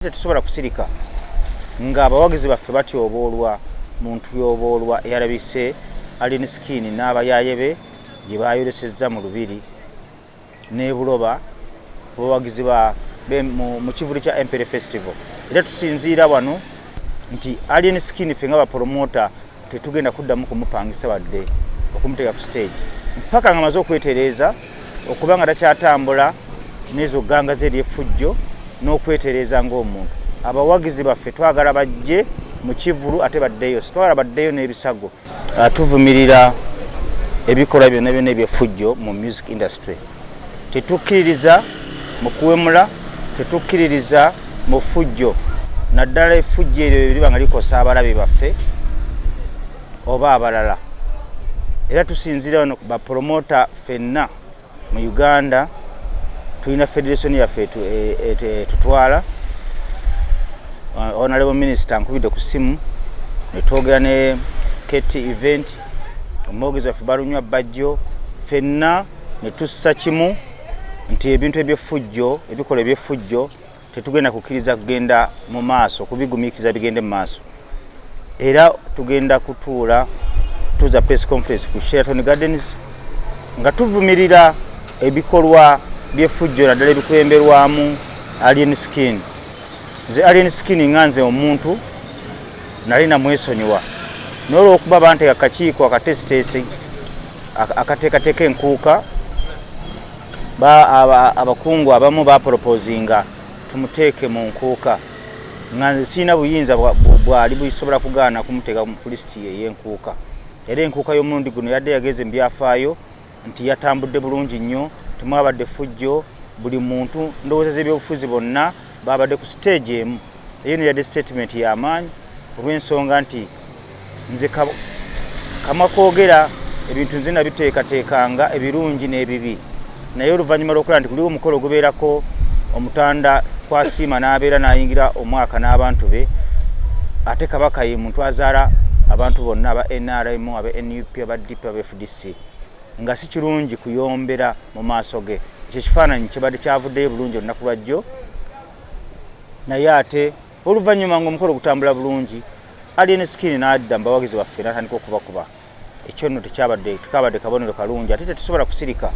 Tetusobola kusirika nga abawagizi baffe batyoboolwa muntu yoboolwa eyalabise Alien Skin n'abayaaye be gye baayolesezza mu Lubiri ne Buloba abawagizi mu kivuli kya Empire Festival. Era tusinziira wano nti Alien Skin ffe nga bapromota tetugenda kuddamu kumupangisa wadde okumuteeka ku stage mpaka nga amaze okwetereeza okuba nga takyatambula n'ezo gganga ze ery'effujjo n'okwetereeza ng'omuntu. Abawagizi baffe twagala bajje mu kivulu ate baddeyo, sitwala baddeyo n'ebisago. Tuvumirira ebikolwa byonna byonna eby'effujjo mu music industry. Tetukkiririza mu kuwemula, tetukkiririza mu ffujjo, naddala effujjo eryo liba nga likosa abalabe baffe oba abalala. Era tusinzira wano bapromota ffenna mu Uganda tulina federation yaffe tutwala. Honorable Minister nkubidde ku simu ne twogera ne KT event omwogezi waffe Balunywa Bajjo ffenna ne tussa kimu nti ebintu eby'effujjo ebikola eby'effujjo tetugenda kukkiriza kugenda mu maaso kubigumiikiriza bigende mu maaso. Era tugenda kutuula tuza press conference ku Sheraton Gardens nga tuvumirira ebikolwa by'effujjo naddala ebikwemberwamu Alien Skin. Nze Alien Skin nganze omuntu nali namwesonyiwa n'olwokuba banteeka akakiiko akatesiteesi akateekateeka enkuuka abakungu abamu baporopozinga tumuteeke mu nkuuka nganze sirina buyinza bwali busobola kugaana kumuteeka ku lisiti ey'enkuuka. Era enkuuka y'omulundi guno yadde yageze mu byafaayo nti yatambudde bulungi nnyo, temwabadde ffujjo, buli muntu ndowooza z'ebyobufuzi bonna babadde ku stage emu. Eyo ne yadde statement y'amaanyi olw'ensonga nti nze kamwa koogera ebintu nze nabiteekateekanga ebirungi n'ebibi, naye oluvannyuma lw'okulaba nti kuliwo omukolo ogubeerako omutanda kwasiima n'abeera n'ayingira omwaka n'abantu be, ate Kabaka ye muntu azaala abantu bonna aba NRM, aba NUP, aba DP, aba FDC, nga si kirungi kuyombera mu maaso ge. Ekyo kifaananyi kibadde kyavuddeyo bulungi olunaku lwajjo. Naye ate oluvannyuma ng'omukolo gutambula bulungi, Alien Skin n'adda mu bawagizi baffe n'atandika okubakuba. Ekyo nno tekabadde kabonero kalungi. Ate tetusobola kusirika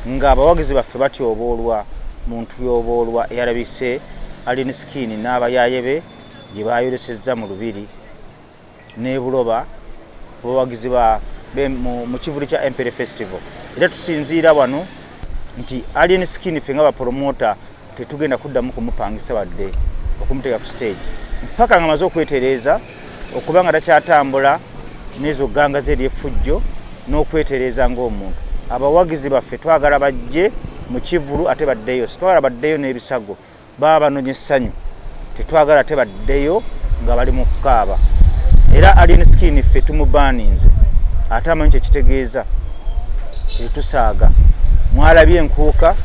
nga abawagizi baffe batyoboolwa muntu yoboolwa eyalabise Alien Skin n'abayaaye be gye baayolesezza mu Lubiri ne Buloba abawagizi mu kivuli kya Empire Festival. Era tusinziira wano nti Alien Skin ffe nga bapromota tetugenda kuddamu kumupangisa wadde okumuteeka ku stage mpaka nga amaze okwetereeza okuba nga takyatambula n'ezo gganga ze ery'effujjo n'okwetereeza ng'omuntu. Abawagizi baffe twagala bajje mu kivulu ate baddeyo, sitwala baddeyo n'ebisago, baba banonya essanyu, tetwagala ate baddeyo nga bali mu kukaaba. Era Alien Skin ffe tumubaaninze ate amanyi kyekitegeeza tetusaaga. Mwalabye enkuuka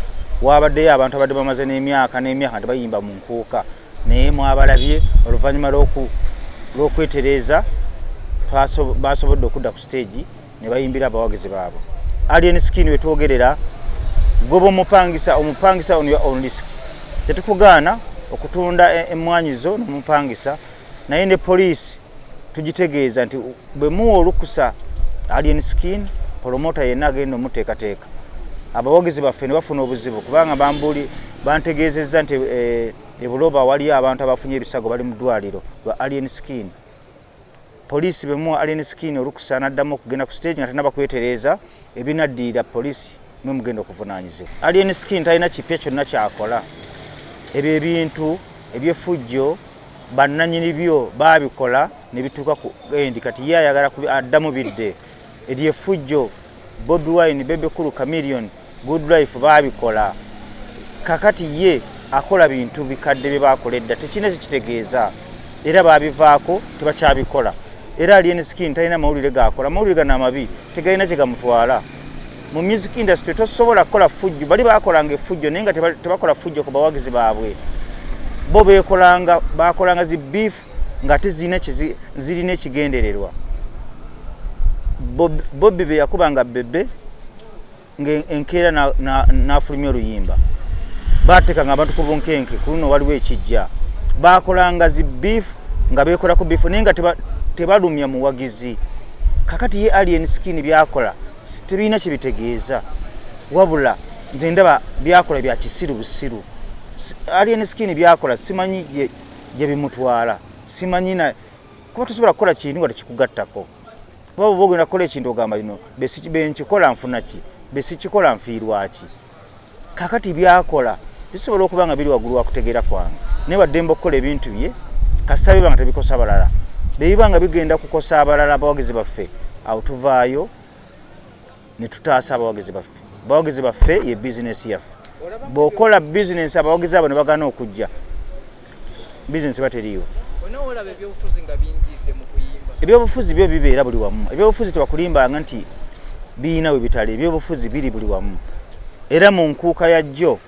wabaddeyo abantu abadde bamaze n'emyaka n'emyaka tebayimba mu nkuuka, naye mwabalabye oluvannyuma lw'okwetereeza basobodde okudda ku stage ne bayimbira abawagizi baabwe. Alien Skin we twogerera goba omupangisa on your own risk. Tetukugaana okutunda emmwanyizo n'omupangisa, naye ne poliisi tugitegeeza nti bwe muwa olukusa Alien Skin promota yenna agenda omuteekateeka. Abawagizi baffe ne bafuna obuzibu kubanga bantegeezezza nti e Buloba waliyo abantu abafunye ebisago bali mu ddwaliro lwa Alien Skin. Poliisi bwe muwa Alien Skin olukusa n'addamu okugenda ku stage nga tannaba kwetereeza, ebinaddirira poliisi mwe mugenda okuvunaanyizibwa. Alien Skin talina kipya kyonna kyakola. Ebyo ebintu eby'effujjo bannannyini byo baabikola ne bituuka ku endi, kati ye ayagala addamu bidde. Ery'effujjo Bobi Wine, Bebe Cool, Chameleone, Good Life baabikola. Kakati ye akola bintu bikadde bye baakola edda, tekirina kitegeeza. Era baabivaako tebakyabikola. Era Alien Skin talina mawulire gaakola, mawulire gano amabi tegalina kye gamutwala. Mu music industry tosobola kukola ffujjo, bali baakolanga effujjo naye nga tebakola ffujjo ku bawagizi baabwe. Bo baakolanga zi beef nga zirina ekigendererwa. Bobbi be yakubanga Bebe ng'enkeera n'afulumya oluyimba. Batekanga abantu ku bunkenke, ku luno waliwo ekijja. bakolanga zi beef nga bekola ku beef nenga tebalumya muwagizi. Kakati ye Alien Skin byakola tebina kibitegeeza wabula nze ndaba byakola bya kisiru busiru. Alien Skin byakola simanyi gye bimutwala, simanyi na kuba tusobola kukola kintu nga tekikugattako. Babo bogenda kola ekintu ogamba lino benkikola nfuna ki, besikikola nfiirwa ki. Kakati byakola bisobola okuba nga biri waggulu wa kutegeera kwange. Ne badde mbokola ebintu bye kasita biba nga tebikosa abalala. Bebiba nga bigenda kukosa abalala abawagizi baffe, awo tuvaayo ne tutaasa abawagizi baffe. Abawagizi baffe ye bizinesi yaffe. Bw'okola bizinesi abawagizi abo ne bagaana okujja, bizinesi bateriiwo. Olaba ebyobufuzi nga bingidde mu kuyimba. Ebyobufuzi byo bibeera buli wamu. Ebyobufuzi tebakulimbanga nti biina we bitali. Ebyobufuzi biri buli wamu. Era mu nkuuka ya jjo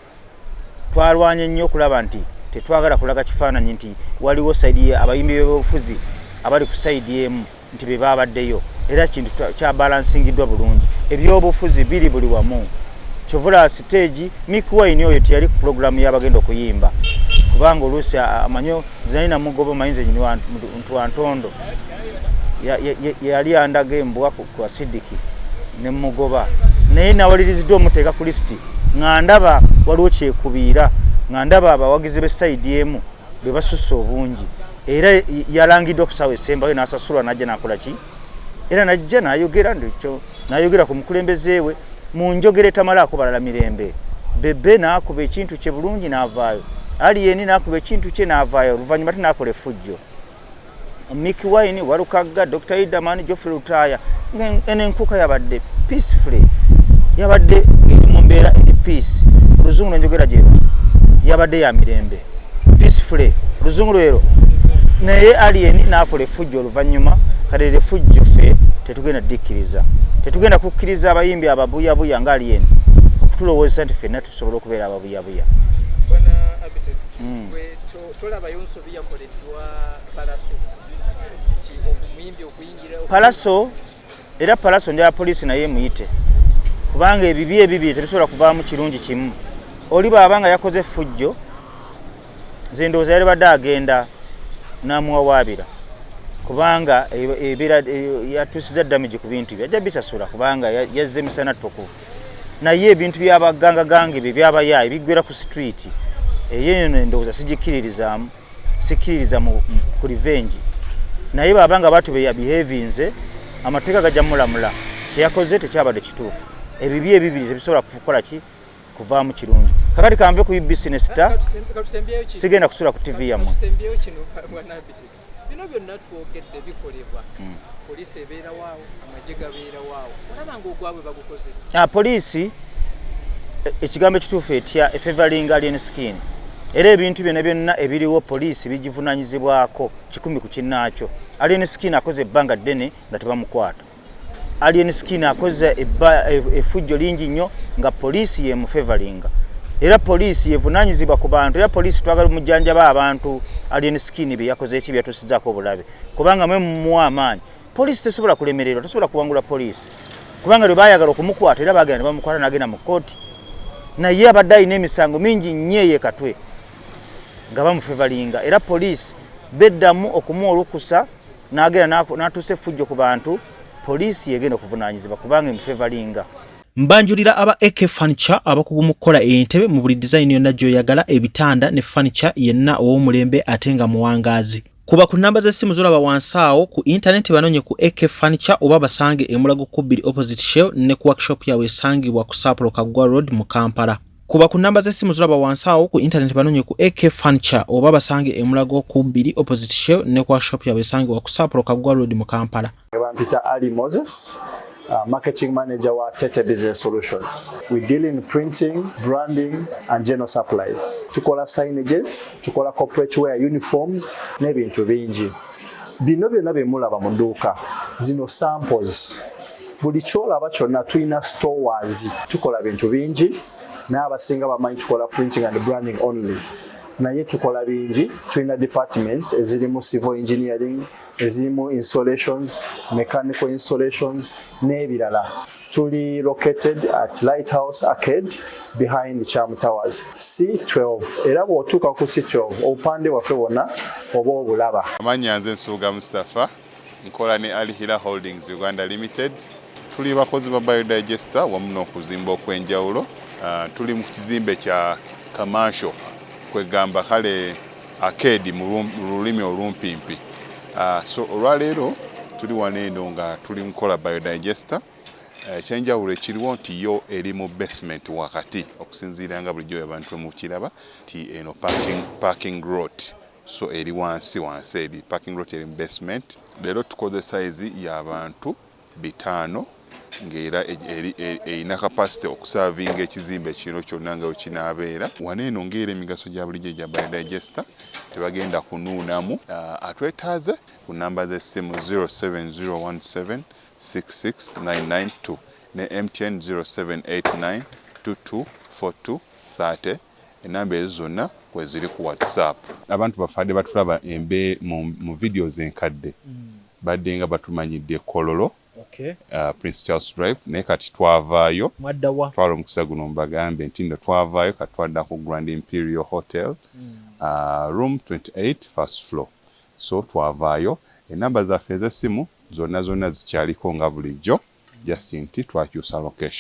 twalwanye nnyo okulaba nti tetwagala kulaga kifaananyi nti waliwo sayidi abayimbi b'ebyobufuzi abali ku sayidi emu nti be baabaddeyo. Era kintu kyabalansingiddwa bulungi. Ebyobufuzi biri buli wamu. Kyovula stage Mick Wine oyo teyali ku programu y'abagenda okuyimba. Kubanga oluusi amanyo zalina mugobo mayinze nyini Ntwantondo yali andaga embwa ku asidiki ne mugoba naye nawaliriziddwa omuteeka ku listi nga ndaba waliwo kyekubiira nga ndaba abawagizi b'essayidi emu be basusse obungi era yalangiddwa okusaawa esembayo n'asasulwa n'ajja n'akola ki era n'ajja n'ayogera ku mukulembeze we mu njogera etamalaako balala mirembe. Bebe n'akuba ekintu kye bulungi n'avaayo. Alien n'akuba ekintu kye n'avaayo oluvannyuma n'akola effujjo. Mick Wine, Warukagga, Dr. Idaman, Geoffrey Lutaya enenkuka yabadde peacefully, yabadde mu mbeera eri peace. Oluzungu njogera gyero yabadde ya mirembe peacefully oluzungu lwero. Naye Alien n'akola effujjo oluvannyuma kale effujjo ffe tetugenda dikkiriza, tetugenda kukkiriza abayimbi ababuyabuya nga Alien okutulowooza nti ffenna tusobola okubeera ababuyabuya. Tolabayo nsobi yakoleddwa Palaso era Palaso nja poliisi naye muyite kubanga ebibye ebibiri tebisobola kuvaamu kirungi kimu. Oli baabanga yakoze effujjo nze ndowooza yali badde agenda n'amuwawaabira kubanga yatuusiza damage ku bintu bye ajja bisasula kubanga yazze misana ttukuvu. Naye ebintu by'abagangagange bye byabayaayi biggwera ku street eyo ndowooza sigikiririzaamu, sikkiririza ku revenge. Naye baabanga batu be yabehavinze amateeka gajja mulamula kyeyakoze tekyabadde kituufu. Ebibye ebibiri tebisobola kukola ki kuvaamu kirungi. Kakati kanve ku business star sigenda kusula ku TV yammwe. Bino byonna twogedde bikolebwa. Poliisi ebeera waawo, amagye gabeera waawo. Olaba ng'ogwabwe bagukoze. Poliisi ekigambo ekituufu etya efavoring Alien Skin. Era ebintu byonna ebiriwo poliisi bigivunaanyizibwako 100 ku kinnaakyo. Alien Skin akoze ebbanga ddene nga tebamukwata. Alien Skin akoze effujjo lingi nnyo nga poliisi yemufavoringa. Era poliisi yevunaanyizibwa ku bantu. Era poliisi twagala mujjanjaba abantu Alien Skin bye yakoze eki byatusizaako obulabe. Kubanga mwe mumuwa amaanyi. Poliisi tesobola kulemererwa, tesobola kuwangula poliisi. Kubanga lwe baayagala okumukwata era baagenda ne bamukwata n'agenda mu kkooti. Naye abadde alina emisango mingi nnyo ey'ekatwe nga bamufavoringa. Era poliisi beddamu okumuwa olukusa n'agenda n'atuusa effujjo ku bantu. Poliisi yegenda okuvunaanyizibwa kubanga emufavoringa. Mbanjulira aba AK Furniture abakugu mu kukola entebe mu buli design yonna gy'oyagala, ebitanda ne furniture yenna ow'omulembe ate nga muwangaazi. Kuba ku namba z'essimu zolaba wansi awo ku internet banonye ku AK Furniture oba basange e Mulago Kubiri opposite Shell ne ku workshop yawe esangibwa ku Sapolo Kaggwa Road mu Kampala. Kuba ku namba z'essimu zolaba wansi awo ku internet banonye ku AK Furniture oba basange e Mulago Kubiri opposite Shell ne ku workshop yawe esangibwa ku Sapolo Kaggwa Road mu Kampala. Peter Ali Moses, marketing manager wa Tete Business Solutions. We deal in printing, branding, and general supplies. Tukola signages, tukola corporate wear uniforms, n'ebintu bingi. Bino byonna bye mulaba mu dduuka. Zino samples. Buli kyolaba kyonna tulina stores. Tukola bintu bingi. N'abasinga bamanyi tukola printing and branding only. naye tukola bingi. Tulina departments ezirimu civil engineering, ezirimu installations, mechanical installations n'ebirala. Tuli located at Lighthouse Arcade behind Charm Towers, C12. Era bw'otuuka ku C12 obupande waffe wonna oba obulaba. Amannya nze Nsuuga Mustafa, nkola ne Alihira Holdings Uganda Limited. Tuli bakozi ba biodigester wamu n'okuzimba okw'enjawulo. Tuli mu kizimbe kya commercial kwegamba kale arcade mu lulimi olumpimpi. So olwaleero tuli wano eno nga tuli nkola biodigester. Ekyenjawulo ekiriwo nti yo eri mu basement wakati okusinziira nga bulijjo abantu mu kiraba ti eno parking lot. So eri wansi eri parking lot eri mu basement. Leero tukoze size y'abantu 5 ng'era erina capacity okusavinga ekizimbe kino kyonna nga wekinaabeera. Wano eno ng'era emigaso gya bulijjo gya biodigester tebagenda kunuunamu. Atwetaaze ku namba z'essimu 07017669992 ne MTN 0789224230. Enamba ezo zonna kwe ziri ku WhatsApp. Abantu bafadde batulaba mu videos enkadde badde nga batumanyidde Kololo, Prince Charles Drive, naye kati twavaayo twala omukisa guno mbagambe nti nno twavaayo kati twadda ku Grand Imperial Hotel, room 28 first floor. So twavaayo. Enamba zaffe ez'essimu zonna zikyaliko nga bulijjo, just nti twakyusa location.